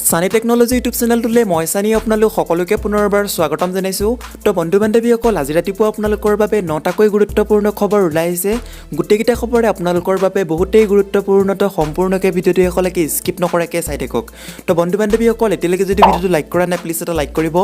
সানি technology YouTube চেনেলটোলৈ মই সানি আপোনালোক সকলোকে পুনৰবাৰ স্বাগতম জনাইছোঁ। তো বন্ধু বান্ধৱীসকল, আজি ৰাতিপুৱা আপোনালোকৰ বাবে 9টাকৈ গুৰুত্বপূৰ্ণ খবৰ ওলাই আহিছে। গোটেইকেইটা খবৰে আপোনালোকৰ বাবে বহুতেই গুৰুত্বপূৰ্ণ। তো সম্পূৰ্ণকৈ ভিডিঅ'টো শেষলৈকে স্কিপ নকৰাকৈ চাই থাকক। তো বন্ধু বান্ধৱীসকল, এতিয়ালৈকে যদি ভিডিঅ'টো লাইক কৰা নাই, প্লিজ এটা লাইক কৰিব,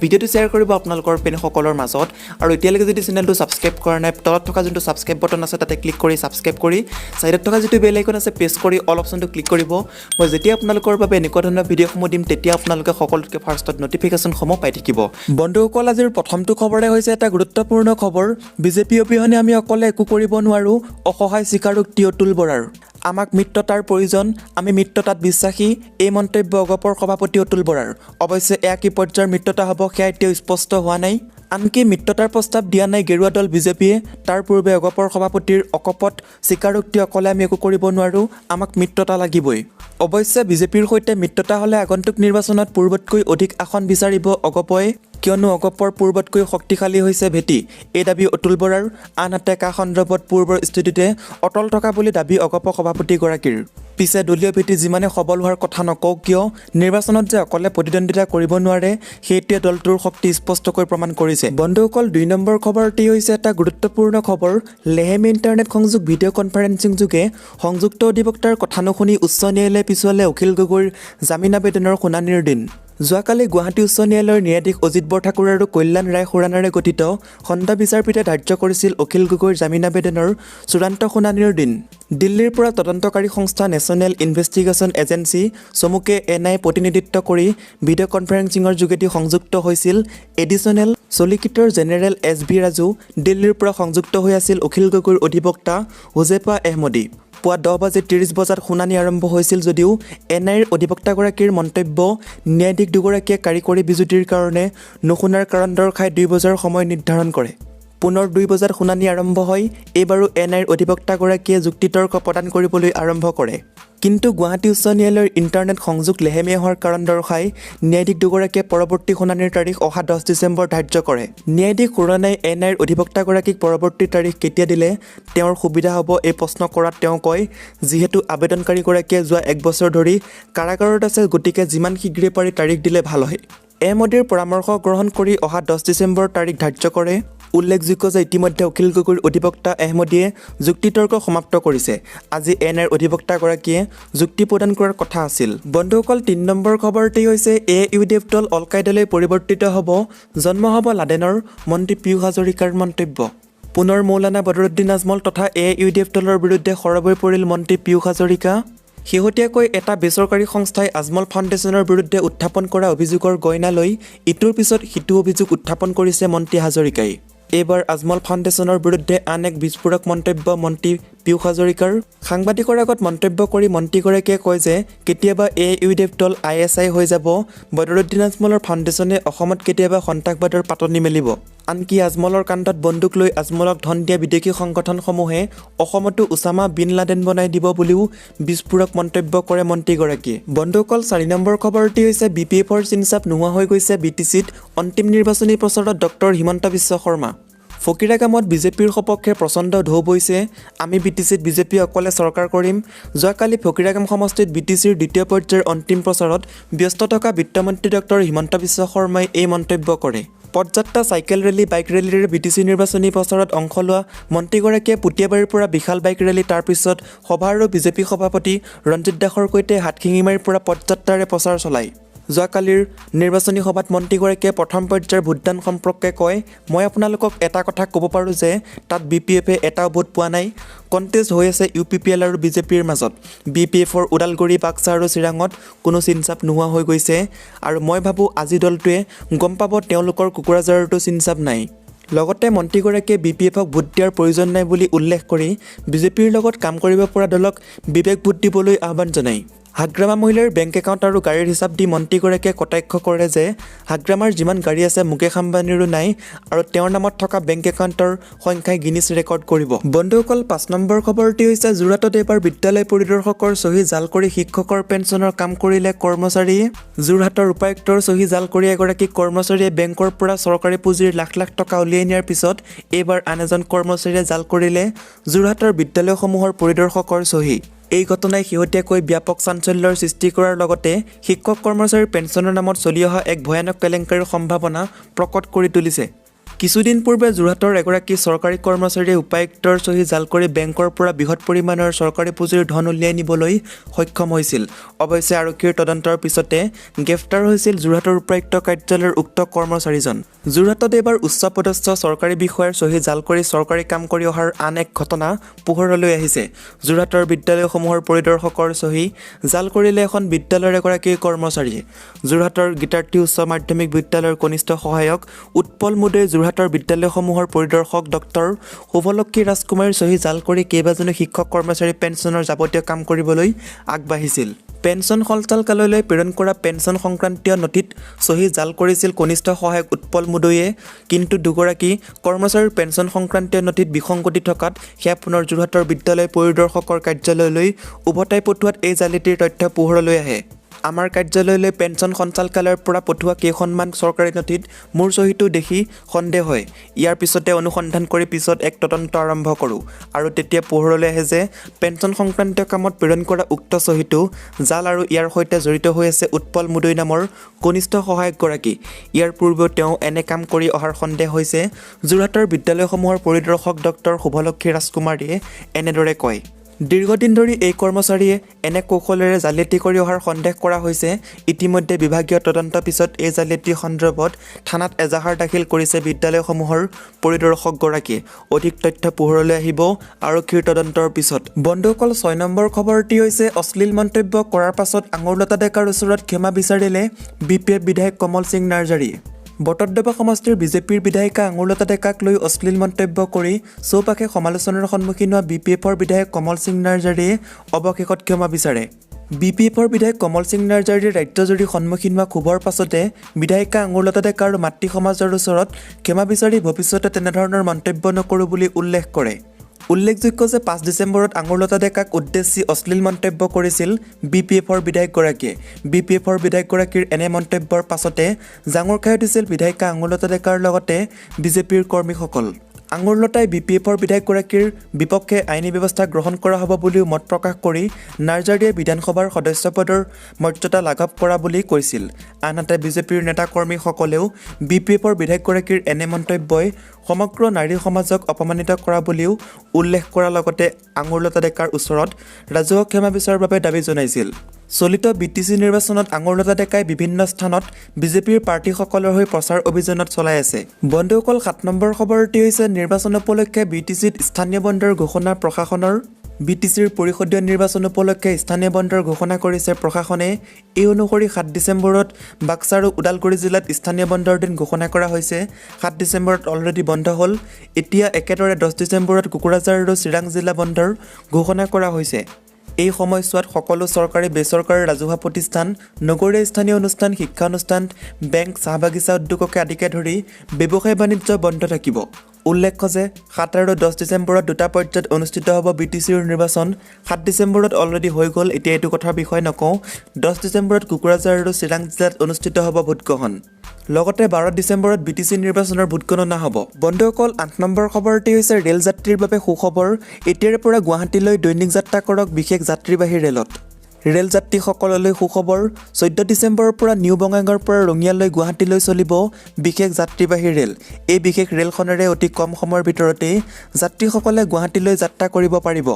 ভিডিঅ'টো শ্বেয়াৰ কৰিব আপোনালোকৰ ফ্ৰেণ্ডসকলৰ মাজত। আৰু এতিয়ালৈকে যদি চেনেলটো ছাবস্ক্ৰাইব কৰা নাই, তলত থকা যোনটো ছাবস্ক্ৰাইব বটন আছে তাতে ক্লিক কৰি ছাবস্ক্ৰাইব কৰি ছাইডত থকা যিটো বেল আইকন আছে প্ৰেছ কৰি অল অপশ্যনটো ক্লিক কৰিব। মই যেতিয়া আপোনালোকৰ বাবে এনেকুৱা ধৰণৰ ভিডিঅ'সমূহ দিম তেতিয়া আপোনালোকে সকলোতকৈ ফাৰ্ষ্টত নটিফিকেশ্যনসমূহ পাই থাকিব। বন্ধুসকল, আজিৰ প্ৰথমটো খবৰে হৈছে এটা গুৰুত্বপূৰ্ণ খবৰ। বিজেপি অবিহনে আমি অকলে একো কৰিব নোৱাৰোঁ, অসহায় স্বীকাৰোক্তি অতুল বৰাৰ। আমাক মিত্ৰতাৰ প্ৰয়োজন, আমি মিত্ৰতাত বিশ্বাসী, এই মন্তব্য অগপৰ সভাপতি অতুল বৰাৰ। অৱশ্যে এয়া কি পৰ্যায়ৰ মিত্ৰতা হ'ব সেয়া এতিয়াও স্পষ্ট হোৱা নাই। আনকি মিত্ৰতাৰ প্ৰস্তাৱ দিয়া নাই গেৰুৱা দল বিজেপিয়ে। তাৰ পূৰ্বে অগপৰ সভাপতিৰ অকপট স্বীকাৰোক্তি অকলে আমি একো কৰিব নোৱাৰোঁ, আমাক মিত্ৰতা লাগিবই। অৱশ্যে বিজেপিৰ সৈতে মিত্ৰতা হ'লে আগন্তুক নিৰ্বাচনত পূৰ্বতকৈ অধিক আসন বিচাৰিব অগপই, কিয়নো অগপৰ পূৰ্বতকৈ শক্তিশালী হৈছে ভেটি, এই দাবী অতুল বৰাৰ। আনহাতে কা সন্দৰ্ভত পূৰ্বৰ স্থিতিতে অটল থকা বুলি দাবী অগপ সভাপতিগৰাকীৰ। পিছে দলীয় ভেটি যিমানে সবল হোৱাৰ কথা নকওঁ কিয়, নিৰ্বাচনত যে অকলে প্ৰতিদ্বন্দ্বিতা কৰিব নোৱাৰে সেইটোৱে দলটোৰ শক্তি স্পষ্টকৈ প্ৰমাণ কৰিছে। বন্ধুসকল, 2 নম্বৰ খবৰটি হৈছে এটা গুৰুত্বপূৰ্ণ খবৰ। লেহেমী ইণ্টাৰনেট সংযোগ ভিডিঅ' কনফাৰেন্সিং যোগে সংযুক্ত অধিবক্তাৰ কথা নুশুনি উচ্চ ন্যায়ালয়ে পিছুৱালে অখিল গগৈৰ জামিন আবেদনৰ শুনানিৰ দিন। যোৱাকালি গুৱাহাটী উচ্চ ন্যায়ালয়ৰ ন্যায়াধীশ অজিত বৰঠাকুৰ আৰু কল্যাণ ৰায় খুৰানাৰে গঠিত খণ্ড বিচাৰপীঠে ধাৰ্য কৰিছিল অখিল গগৈৰ জামিন আবেদনৰ চূড়ান্ত শুনানিৰ দিন। দিল্লীৰ পৰা তদন্তকাৰী সংস্থা নেশ্যনেল ইনভেষ্টিগেশ্যন এজেন্সি চমুকে NI প্ৰতিনিধিত্ব কৰি ভিডিঅ' কনফাৰেন্সিঙৰ যোগেদি সংযুক্ত হৈছিল এডিশ্যনেল চলিচিটৰ জেনেৰেল SB ৰাজু। দিল্লীৰ পৰা সংযুক্ত হৈ আছিল অখিল গগৈৰ অধিবক্তা হুজেফা আহমদী। পুৱা 10:30 শুনানি আৰম্ভ হৈছিল যদিও NIৰ অধিবক্তাগৰাকীৰ মন্তব্য ন্যায়াধীশ দুগৰাকীয়ে কাৰিকৰী বিজুতিৰ কাৰণে নুশুনাৰ কাৰণ দৰ্শাই 2 বজাৰ সময় নিৰ্ধাৰণ কৰে। পুনৰ 2 বজাত শুনানি আৰম্ভ হয়। এইবাৰো NIৰ অধিবক্তাগৰাকীয়ে যুক্তিতৰ্ক প্ৰদান কৰিবলৈ আৰম্ভ কৰে। কিন্তু গুৱাহাটী উচ্চ ন্যায়ালয়ৰ ইণ্টাৰনেট সংযোগ লেহেমীয়া হোৱাৰ কাৰণ দৰ্শাই ন্যায়াধীশ দুগৰাকীয়ে পৰৱৰ্তী শুনানিৰ তাৰিখ অহা 10 ডিচেম্বৰ ধাৰ্য কৰে। ন্যায়াধীশ খুৰানাই NIৰ অধিবক্তাগৰাকীক পৰৱৰ্তী তাৰিখ কেতিয়া দিলে তেওঁৰ সুবিধা হ'ব এই প্ৰশ্ন কৰাত তেওঁ কয়, যিহেতু আবেদনকাৰীগৰাকীয়ে যোৱা 1 বছৰ ধৰি কাৰাগাৰত আছে, গতিকে যিমান শীঘ্ৰে পাৰি তাৰিখ দিলে ভাল হয়। আহমদীৰ পৰামৰ্শ গ্ৰহণ কৰি অহা 10 ডিচেম্বৰ তাৰিখ ধাৰ্য কৰে। উল্লেখযোগ্য যে ইতিমধ্যে অখিল গগৈৰ অধিবক্তা আহমদীয়ে যুক্তিতৰ্ক সমাপ্ত কৰিছে। আজি NIৰ অধিবক্তাগৰাকীয়ে যুক্তি প্ৰদান কৰাৰ কথা আছিল। বন্ধুসকল, 3 নম্বৰ খবৰটি হৈছে AUDF দল অল কায়দালৈ পৰিৱৰ্তিত হ'ব, জন্ম হ'ব লাডেনৰ, মন্ত্ৰী পীয়ুষ হাজৰিকাৰ মন্তব্য। পুনৰ মৌলানা বদৰুদ্দিন আজমল তথা AUDF দলৰ বিৰুদ্ধে সৰব হৈ পৰিল মন্ত্ৰী পীয়ুষ হাজৰিকা। শেহতীয়াকৈ এটা বেচৰকাৰী সংস্থাই আজমল ফাউণ্ডেশ্যনৰ বিৰুদ্ধে উত্থাপন কৰা অভিযোগৰ গইনা লৈ ইটোৰ পিছত সিটো অভিযোগ উত্থাপন কৰিছে মন্ত্ৰী হাজৰিকাই। এইবাৰ আজমল ফাউণ্ডেশ্যনৰ বিৰুদ্ধে আন এক বিস্ফোৰক মন্তব্য মন্ত্ৰী পীয়ুষ হাজৰিকাৰ। সাংবাদিকৰ আগত মন্তব্য কৰি মন্ত্ৰীগৰাকীয়ে কয় যে কেতিয়াবা AUDF দল ISI হৈ যাব, বদৰুদ্দিন আজমলৰ ফাউণ্ডেশ্যনে অসমত কেতিয়াবা সন্ত্ৰাসবাদৰ পাতনি মেলিব। আনকি আজমলৰ কান্ধত বন্দুক লৈ আজমলক ধন দিয়া বিদেশী সংগঠনসমূহে অসমতো উছামা বিন লাডেন বনাই দিব বুলিও বিস্ফোৰক মন্তব্য কৰে মন্ত্ৰীগৰাকীয়ে। বন্ধুসকল, 4 নম্বৰ খবৰটি হৈছে BPFৰ চিনচাপ নোহোৱা হৈ গৈছে BTCত, অন্তিম নিৰ্বাচনী প্ৰচাৰত ডক্টৰ হিমন্ত বিশ্ব শৰ্মা। ফকীৰাগামত বিজেপিৰ সপক্ষে প্ৰচণ্ড ঢৌ বৈছে, আমি BTCত বিজেপি অকলে চৰকাৰ কৰিম। যোৱাকালি ফকীৰাগাম সমষ্টিত BTCৰ দ্বিতীয় পৰ্যায়ৰ অন্তিম প্ৰচাৰত ব্যস্ত থকা বিত্তমন্ত্ৰী ডক্টৰ হিমন্ত বিশ্ব শৰ্মাই এই মন্তব্য কৰে। পদযাত্ৰা, চাইকেল ৰেলী, বাইক ৰেলীৰে BTC নিৰ্বাচনী প্ৰচাৰত অংশ লোৱা মন্ত্ৰীগৰাকীয়ে পুতিয়াবাৰীৰ পৰা বিশাল বাইক ৰেলী, তাৰ পিছত সভা আৰু বিজেপি সভাপতি ৰঞ্জিত দাসৰ সৈতে হাটশিঙিমাৰীৰ পৰা পদযাত্ৰাৰে প্ৰচাৰ চলায়। যোৱাকালিৰ নিৰ্বাচনী সভাত মন্ত্ৰীগৰাকীয়ে প্ৰথম পৰ্যায়ৰ ভোটদান সম্পৰ্কে কয়, মই আপোনালোকক এটা কথা ক'ব পাৰোঁ যে তাত BPFে এটাও ভোট পোৱা নাই। কণ্টেষ্ট হৈ আছে UPPL আৰু বিজেপিৰ মাজত। BPFৰ ওদালগুৰি, বাক্সা আৰু চিৰাঙত কোনো চিনচাপ নোহোৱা হৈ গৈছে। আৰু মই ভাবোঁ আজি দলটোৱে গম পাব তেওঁলোকৰ কোকৰাঝাৰতো চিনচাপ নাই। লগতে মন্ত্ৰীগৰাকীয়ে BPFক ভোট দিয়াৰ প্ৰয়োজন নাই বুলি উল্লেখ কৰি বিজেপিৰ লগত কাম কৰিব পৰা দলক বিবেক ভোট দিবলৈ আহ্বান জনায়। হাগ্ৰামা মহিলাৰ বেংক একাউণ্ট আৰু গাড়ীৰ হিচাপ দি মন্ত্ৰীগৰাকীয়ে কটাক্ষ কৰে যে হাগ্ৰামাৰ যিমান গাড়ী আছে মুকেশ আম্বানীৰো নাই আৰু তেওঁৰ নামত থকা বেংক একাউণ্টৰ সংখ্যাই গিনিছ ৰেকৰ্ড কৰিব। বন্ধুসকল, 5 নম্বৰ খবৰটি হৈছে যোৰহাটত এইবাৰ বিদ্যালয় পৰিদৰ্শকৰ চহী জাল কৰি শিক্ষকৰ পেঞ্চনৰ কাম কৰিলে কৰ্মচাৰীয়ে। যোৰহাটৰ উপায়ুক্তৰ চহী জাল কৰি এগৰাকী কৰ্মচাৰীয়ে বেংকৰ পৰা চৰকাৰী পুঁজিৰ লাখ লাখ টকা উলিয়াই নিয়াৰ পিছত এইবাৰ আন এজন কৰ্মচাৰীয়ে জাল কৰিলে যোৰহাটৰ বিদ্যালয়সমূহৰ পৰিদৰ্শকৰ চহী। এই ঘটনাই শেহতীয়াকৈ ব্যাপক চাঞ্চল্যৰ সৃষ্টি কৰাৰ লগতে শিক্ষক কৰ্মচাৰীৰ পেঞ্চনৰ নামত চলি অহা এক ভয়ানক কেলেংকাৰীৰ সম্ভাৱনা প্ৰকট কৰি তুলিছে। কিছুদিন পূৰ্বে যোৰহাটৰ এগৰাকী চৰকাৰী কৰ্মচাৰীয়ে উপায়ুক্তৰ চহী জাল কৰি বেংকৰ পৰা বৃহৎ পৰিমাণৰ চৰকাৰী পুঁজিৰ ধন উলিয়াই নিবলৈ সক্ষম হৈছিল। অৱশ্যে আৰক্ষীৰ তদন্তৰ পিছতে গ্ৰেপ্তাৰ হৈছিল যোৰহাটৰ উপায়ুক্ত কাৰ্যালয়ৰ উক্ত কৰ্মচাৰীজন। যোৰহাটত এইবাৰ উচ্চপদস্থ চৰকাৰী বিষয়াৰ চহী জাল কৰি চৰকাৰী কাম কৰি অহাৰ আন এক ঘটনা পোহৰলৈ আহিছে। যোৰহাটৰ বিদ্যালয়সমূহৰ পৰিদৰ্শকৰ চহী জাল কৰিলে এখন বিদ্যালয়ৰ এগৰাকী কৰ্মচাৰীয়ে। যোৰহাটৰ গীতাৰ্থী উচ্চ মাধ্যমিক বিদ্যালয়ৰ কনিষ্ঠ সহায়ক উৎপল মুদৈয়ে যোৰহাটৰ বিদ্যালয়সমূহৰ পৰিদৰ্শক ডক্টৰ শুভলক্ষী ৰাজকুমাৰীৰ চহী জাল কৰি কেইবাজনো শিক্ষক কৰ্মচাৰী পেঞ্চনৰ যাৱতীয় কাম কৰিবলৈ আগবাঢ়িছিল। পেঞ্চন সঞ্চালকালয়লৈ প্ৰেৰণ কৰা পেঞ্চন সংক্ৰান্তীয় নথিত চহী জাল কৰিছিল কনিষ্ঠ সহায়ক উৎপল মুদৈয়ে। কিন্তু দুগৰাকী কৰ্মচাৰীৰ পেঞ্চন সংক্ৰান্তীয় নথিত বিসংগতি থকাত সেয়া পুনৰ যোৰহাটৰ বিদ্যালয় পৰিদৰ্শকৰ কাৰ্যালয়লৈ উভতাই পঠোৱাত এই জালিয়াতিৰ তথ্য পোহৰলৈ আহে। আমাৰ কাৰ্যালয়লৈ পেঞ্চন সঞ্চালকালয়ৰ পৰা পঠোৱা কেইখনমান চৰকাৰী নথিত মোৰ চহীটো দেখি সন্দেহ হয়। ইয়াৰ পিছতে অনুসন্ধান কৰি পিছত এক তদন্ত আৰম্ভ কৰোঁ আৰু তেতিয়া পোহৰলৈ আহে যে পেঞ্চন সংক্ৰান্তীয় কামত প্ৰেৰণ কৰা উক্ত চহীটো জাল আৰু ইয়াৰ সৈতে জড়িত হৈ আছে উৎপল মুদৈ নামৰ কনিষ্ঠ সহায়কগৰাকী। ইয়াৰ পূৰ্বেও তেওঁ এনে কাম কৰি অহাৰ সন্দেহ হৈছে। যোৰহাটৰ বিদ্যালয়সমূহৰ পৰিদৰ্শক ডক্টৰ শুভলক্ষী ৰাজকুমাৰীয়ে এনেদৰে কয়। দীৰ্ঘদিন ধৰি এই কৰ্মচাৰীয়ে এনে কৌশলেৰে জালিয়াতি কৰি অহাৰ সন্দেহ কৰা হৈছে। ইতিমধ্যে বিভাগীয় তদন্তৰ পিছত এই জালিয়াতি সন্দৰ্ভত থানাত এজাহাৰ দাখিল কৰিছে বিদ্যালয়সমূহৰ পৰিদৰ্শকগৰাকীয়ে। অধিক তথ্য পোহৰলৈ আহিব আৰক্ষীৰ তদন্তৰ পিছত। বন্ধুসকল, 6 নম্বৰ খবৰটি হৈছে অশ্লীল মন্তব্য কৰাৰ পাছত আঙুৰলতা ডেকাৰ ওচৰত ক্ষমা বিচাৰিলে BPF বিধায়ক কমল সিং নাৰ্জাৰীয়ে। বটদ্ৰৱা সমষ্টিৰ বিজেপিৰ বিধায়িকা আঙুৰলতা ডেকাক লৈ অশ্লীল মন্তব্য কৰি চৌপাশে সমালোচনাৰ সন্মুখীন হোৱা BPFৰ বিধায়ক কমল সিং নাৰ্জাৰীয়ে অৱশেষত ক্ষমা বিচাৰে। BPFৰ বিধায়ক কমল সিং নাৰ্জাৰীয়ে ৰাজ্যজুৰি সন্মুখীন হোৱা ক্ষোভৰ পাছতে বিধায়িকা আঙুৰলতা ডেকা আৰু মাতৃ সমাজৰ ওচৰত ক্ষমা বিচাৰি ভৱিষ্যতে তেনেধৰণৰ মন্তব্য নকৰোঁ বুলি উল্লেখ কৰে। উল্লেখযোগ্য যে 5 ডিচেম্বৰত আঙুৰলতা ডেকাক উদ্দেশ্যি অশ্লীল মন্তব্য কৰিছিল BPFৰ বিধায়কগৰাকীয়ে। BPFৰ বিধায়কগৰাকীৰ এনে মন্তব্যৰ পাছতে জাঙুৰ খাই উঠিছিল বিধায়িকা আঙুৰলতা ডেকাৰ লগতে বিজেপিৰ কৰ্মীসকল। আঙুৰলতাই BPFৰ বিধায়কগৰাকীৰ বিপক্ষে আইনী ব্যৱস্থা গ্ৰহণ কৰা হ'ব বুলিও মত প্ৰকাশ কৰি নাৰ্জাৰীয়ে বিধানসভাৰ সদস্য পদৰ মৰ্যাদা লাঘৱ কৰা বুলি কৈছিল। আনহাতে বিজেপিৰ নেতাকৰ্মীসকলেও BPFৰ বিধায়কগৰাকীৰ এনে মন্তব্যই সমগ্ৰ নাৰী সমাজক অপমানিত কৰা বুলিও উল্লেখ কৰাৰ লগতে আঙুৰলতা ডেকাৰ ওচৰত ৰাজহুৱা ক্ষমা বিচাৰৰ বাবে দাবী জনাইছিল। চলিত BTC নিৰ্বাচনত আঙুৰলতা ডেকাই বিভিন্ন স্থানত বিজেপিৰ প্ৰাৰ্থীসকলৰ হৈ প্ৰচাৰ অভিযানত চলাই আছে। বন্ধুসকল, 7 নম্বৰ খবৰটি হৈছে নিৰ্বাচন উপলক্ষে BTCত স্থানীয় বন্দৰ ঘোষণা প্ৰশাসনৰ। BTCৰ পৰিষদীয় নিৰ্বাচন উপলক্ষে স্থানীয় বন্দৰ ঘোষণা কৰিছে প্ৰশাসনে। এই অনুসৰি 7 ডিচেম্বৰত বাক্সা আৰু ওদালগুৰি জিলাত স্থানীয় বন্দৰ দিন ঘোষণা কৰা হৈছে। 7 ডিচেম্বৰত অলৰেডি বন্ধ হ'ল। এতিয়া একেদৰে 10 ডিচেম্বৰত কোকৰাঝাৰ আৰু চিৰাং জিলা বন্দৰ ঘোষণা কৰা হৈছে। এই সময়ছোৱাত সকলো চৰকাৰী বেচৰকাৰী ৰাজহুৱা প্ৰতিষ্ঠান, নগৰীয়া স্থানীয় অনুষ্ঠান, শিক্ষা অনুষ্ঠান, বেংক, চাহ বাগিচা উদ্যোগকে আদিকে ধৰি ব্যৱসায় বাণিজ্য বন্ধ থাকিব। উল্লেখ্য যে 7 আৰু 10 ডিচেম্বৰত দুটা পৰ্যায়ত অনুষ্ঠিত হ'ব BTCৰ নিৰ্বাচন। 7 ডিচেম্বৰত অলৰেডি হৈ গ'ল, এতিয়া এইটো কথাৰ বিষয়ে নকওঁ। 10 ডিচেম্বৰত কোকৰাঝাৰ আৰু চিৰাং জিলাত অনুষ্ঠিত হ'ব ভোটগ্ৰহণ। লগতে 12 ডিচেম্বৰত BTC নিৰ্বাচনৰ ভোটগণনা হ'ব। বন্ধুসকল, 8 নম্বৰ খবৰটি হৈছে ৰেল যাত্ৰীৰ বাবে সুখবৰ। এতিয়াৰে পৰা গুৱাহাটীলৈ দৈনিক যাত্ৰা কৰক বিশেষ যাত্ৰীবাহী ৰেলত। ৰেল যাত্ৰীসকললৈ সুখবৰ। 14 ডিচেম্বৰৰ পৰা নিউ বঙাইগাঁৱৰ পৰা ৰঙিয়ালৈ গুৱাহাটীলৈ চলিব বিশেষ যাত্ৰীবাহী ৰেল। এই বিশেষ ৰেলখনেৰে অতি কম সময়ৰ ভিতৰতেই যাত্ৰীসকলে গুৱাহাটীলৈ যাত্ৰা কৰিব পাৰিব।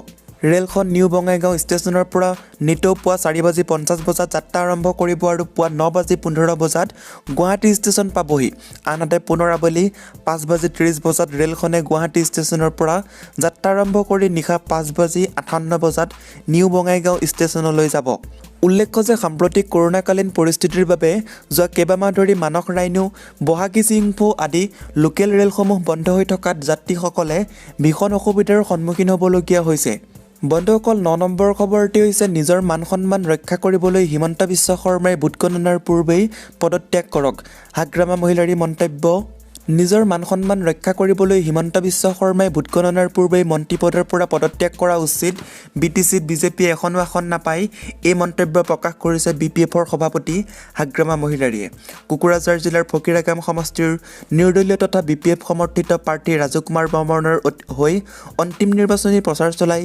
ৰেলখন নিউ বঙাইগাঁও ষ্টেচনৰ পৰা নিতৌ পুৱা 4:50 বজাত যাত্ৰা আৰম্ভ কৰিব আৰু পুৱা 9:15 বজাত গুৱাহাটী ষ্টেচন পাবহি। আনহাতে পুনৰ আবেলি 5:30 বজাত ৰেলখনে গুৱাহাটী ষ্টেচনৰ পৰা যাত্ৰা আৰম্ভ কৰি নিশা 5:58 বজাত নিউ বঙাইগাঁও ষ্টেচনলৈ যাব। উল্লেখ্য যে সাম্প্ৰতিক কৰোণাকালীন পৰিস্থিতিৰ বাবে যোৱা কেইবামাহ ধৰি মানস ৰাইনো, বহাগী চিংফু আদি লোকেল ৰেলসমূহ বন্ধ হৈ থকাত যাত্ৰীসকলে ভীষণ অসুবিধাৰ সন্মুখীন হ'বলগীয়া হৈছে। বন্ধুসকল, 9 নম্বৰ খবৰটি হৈছে নিজৰ মান সন্মান ৰক্ষা কৰিবলৈ হিমন্ত বিশ্ব শৰ্মাই ভোটগণনাৰ পূৰ্বেই পদত্যাগ কৰক। হাগ্ৰামা মহিলাৰী মন্তব্য। নিজৰ মান সন্মান ৰক্ষা কৰিবলৈ হিমন্ত বিশ্ব শৰ্মাই ভোট গণনাৰ পূৰ্বেই মন্ত্ৰী পদৰ পৰা পদত্যাগ কৰা উচিত। BTCত বিজেপিয়ে এখনো আসন নাপায়, এই মন্তব্য প্ৰকাশ কৰিছে BPFৰ সভাপতি হাগ্ৰামা মহিলাৰীয়ে। কোকৰাঝাৰ জিলাৰ ফকীৰাগাম সমষ্টিৰ নিৰ্দলীয় তথা BPF সমৰ্থিত প্ৰাৰ্থী ৰাজু কুমাৰ বৰ্মনৰ হৈ অন্তিম নিৰ্বাচনী প্ৰচাৰ চলাই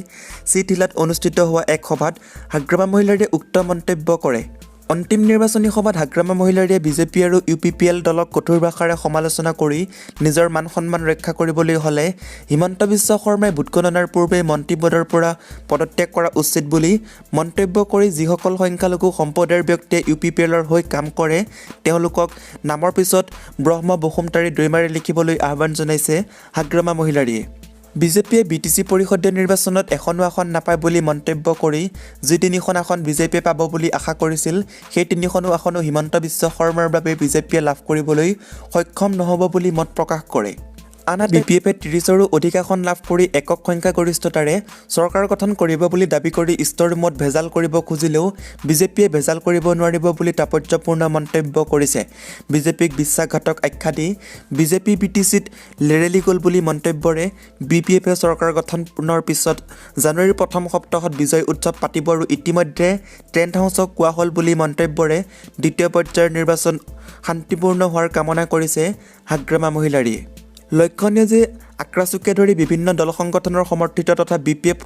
চিটিলাত অনুষ্ঠিত হোৱা এক সভাত হাগ্ৰামা মহিলাৰীয়ে উক্ত মন্তব্য কৰে। অন্তিম নিৰ্বাচনী সভাত হাগ্ৰামা মহিলাৰীয়ে বিজেপি আৰু UPPL দলক কঠোৰ ভাষাৰে সমালোচনা কৰি নিজৰ মান সন্মান ৰক্ষা কৰিবলৈ হ'লে হিমন্ত বিশ্ব শৰ্মাই ভোট গণনাৰ পূৰ্বেই মন্ত্ৰী পদৰ পৰা পদত্যাগ কৰা উচিত বুলি মন্তব্য কৰি যিসকল সংখ্যালঘু সম্প্ৰদায়ৰ ব্যক্তিয়ে UPPLৰ হৈ কাম কৰে তেওঁলোকক নামৰ পিছত ব্ৰহ্ম বসুমতাৰী দৈমাৰী লিখিবলৈ আহ্বান জনাইছে হাগ্ৰামা মহিলাৰীয়ে। বিজেপিয়ে BTC পৰিষদীয় নিৰ্বাচনত এখনো আসন নাপায় বুলি মন্তব্য কৰি যি 3খন আসন বিজেপিয়ে পাব বুলি আশা কৰিছিল সেই 3খনো আসনো হিমন্ত বিশ্ব শৰ্মাৰ বাবে বিজেপিয়ে লাভ কৰিবলৈ সক্ষম নহ'ব বুলি মত প্ৰকাশ কৰে। আনহাতে BPFে 30ৰো অধিক আসন লাভ কৰি একক সংখ্যাগৰিষ্ঠতাৰে চৰকাৰ গঠন কৰিব বুলি দাবী কৰি ষ্টৰ ৰুমত ভেজাল কৰিব খুজিলেও বিজেপিয়ে ভেজাল কৰিব নোৱাৰিব বুলি তাৎপৰ্যপূৰ্ণ মন্তব্য কৰিছে। বিজেপিক বিশ্বাসঘাতক আখ্যা দি বিজেপি BTCত লেৰেলি গ'ল বুলি মন্তব্যৰে BPFে চৰকাৰ গঠনৰ পিছত জানুৱাৰীৰ প্ৰথম সপ্তাহত বিজয় উৎসৱ পাতিব আৰু ইতিমধ্যে টেণ্ট হাউচক কোৱা হ'ল বুলি মন্তব্যৰে দ্বিতীয় পৰ্যায়ৰ নিৰ্বাচন শান্তিপূৰ্ণ হোৱাৰ কামনা কৰিছে হাগ্ৰামা মহিলাৰীয়ে। লক্ষণীয় যে আক্ৰাচুকে ধৰি বিভিন্ন দল সংগঠনৰ সমৰ্থিত তথা BPF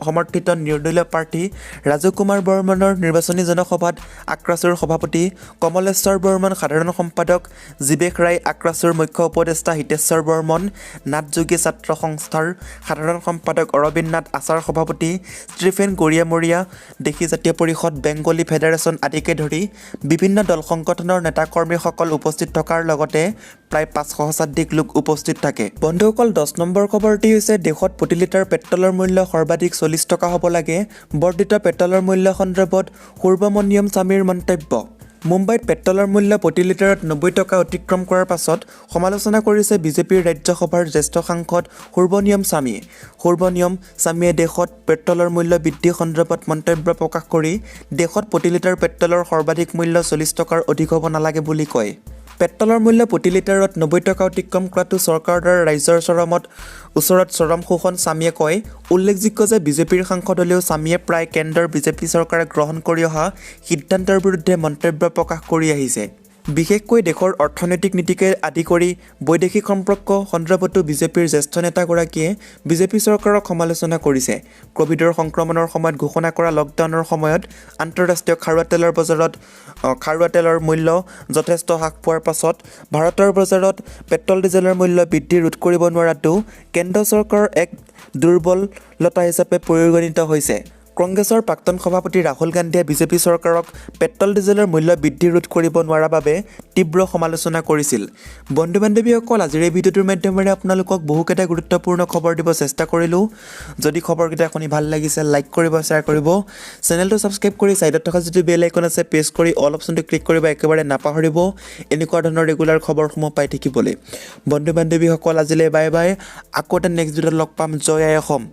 সমৰ্থিত নিৰ্দলীয় প্ৰাৰ্থী ৰাজু কুমাৰ বৰ্মনৰ নিৰ্বাচনী জনসভাত আক্ৰাচুৰ সভাপতি কমলেশ্বৰ বৰ্মন, সাধাৰণ সম্পাদক জীৱেশ ৰায়, আক্ৰাচুৰ মুখ্য উপদেষ্টা হিতেশ্বৰ বৰ্মন, নাথযোগী ছাত্ৰ সংস্থাৰ সাধাৰণ সম্পাদক অৰবিন্দ নাথ, আচাৰ সভাপতি ষ্টিফেন গৰিয়ামৰীয়া, দেশী জাতীয় পৰিষদ, বেংগলী ফেডাৰেশ্যন আদিকে ধৰি বিভিন্ন দল সংগঠনৰ নেতা কৰ্মীসকল উপস্থিত থকাৰ লগতে প্ৰায় 500 শতাধিক লোক উপস্থিত থাকে। বন্ধুসকল, 10 নম্বৰ খবৰটি হৈছে দেশত প্ৰতি লিটাৰ পেট্ৰলৰ মূল্য সৰ্বাধিক 40 টকা হ'ব লাগে। বৰ্ধিত পেট্ৰলৰ মূল্য সন্দৰ্ভত সুব্ৰমণিয়ম স্বামীৰ মন্তব্য। মুম্বাইত পেট্ৰলৰ মূল্য প্ৰতি লিটাৰত 90 টকা অতিক্ৰম কৰাৰ পাছত সমালোচনা কৰিছে বিজেপিৰ ৰাজ্যসভাৰ জ্যেষ্ঠ সাংসদ সুব্ৰমণিয়ম স্বামীয়ে। সুব্ৰমণিয়ম স্বামীয়ে দেশত পেট্ৰলৰ মূল্য বৃদ্ধি সন্দৰ্ভত মন্তব্য প্ৰকাশ কৰি দেশত প্ৰতি লিটাৰ পেট্ৰলৰ সৰ্বাধিক মূল্য 40 টকাৰ অধিক হ'ব নালাগে বুলি কয়। পেট্ৰলৰ মূল্য প্ৰতি লিটাৰত 90 টকা অতিক্ৰম কৰাটো চৰকাৰৰ দ্বাৰা ৰাইজৰ ওচৰত চৰম শোষণ, স্বামীয়ে কয়। উল্লেখযোগ্য যে বিজেপিৰ সাংসদ হ'লেও স্বামীয়ে প্ৰায় কেন্দ্ৰৰ বিজেপি চৰকাৰে গ্ৰহণ কৰি অহা সিদ্ধান্তৰ বিৰুদ্ধে মন্তব্য প্ৰকাশ কৰি আহিছে। বিশেষকৈ দেশৰ অৰ্থনৈতিক নীতিকে আদি কৰি বৈদেশিক সম্পৰ্ক সন্দৰ্ভতো বিজেপিৰ জ্যেষ্ঠ নেতাগৰাকীয়ে বিজেপি চৰকাৰক সমালোচনা কৰিছে। ক'ভিডৰ সংক্ৰমণৰ সময়ত ঘোষণা কৰা লকডাউনৰ সময়ত আন্তঃৰাষ্ট্ৰীয় খাৰুৱা তেলৰ মূল্য যথেষ্ট হ্ৰাস পোৱাৰ পাছত ভাৰতৰ বজাৰত পেট্ৰল ডিজেলৰ মূল্য বৃদ্ধি ৰোধ কৰিব নোৱাৰাটো কেন্দ্ৰ চৰকাৰৰ এক দুৰ্বলতা হিচাপে পৰিগণিত হৈছে। কংগ্ৰেছৰ প্ৰাক্তন সভাপতি ৰাহুল গান্ধীয়ে বিজেপি চৰকাৰক পেট্ৰল ডিজেলৰ মূল্য বৃদ্ধি ৰোধ কৰিব নোৱাৰাৰ বাবে তীব্ৰ সমালোচনা কৰিছিল। বন্ধু বান্ধৱীসকল, আজিৰ এই ভিডিঅ'টোৰ মাধ্যমেৰে আপোনালোকক বহুকেইটা গুৰুত্বপূৰ্ণ খবৰ দিব চেষ্টা কৰিলোঁ। যদি খবৰকেইটা শুনি ভাল লাগিছে লাইক কৰিব, শ্বেয়াৰ কৰিব, চেনেলটো ছাবস্ক্ৰাইব কৰি ছাইডত থকা যিটো বেল আইকন আছে প্ৰেছ কৰি অল অপশ্যনটো ক্লিক কৰিব একেবাৰে নাপাহৰিব এনেকুৱা ধৰণৰ ৰেগুলাৰ খবৰসমূহ পাই থাকিবলৈ। বন্ধু বান্ধৱীসকল, আজিলৈ বাই বাই। আকৌ এটা নেক্সট ভিডিঅ'ত লগ পাম। জয় আই অসম।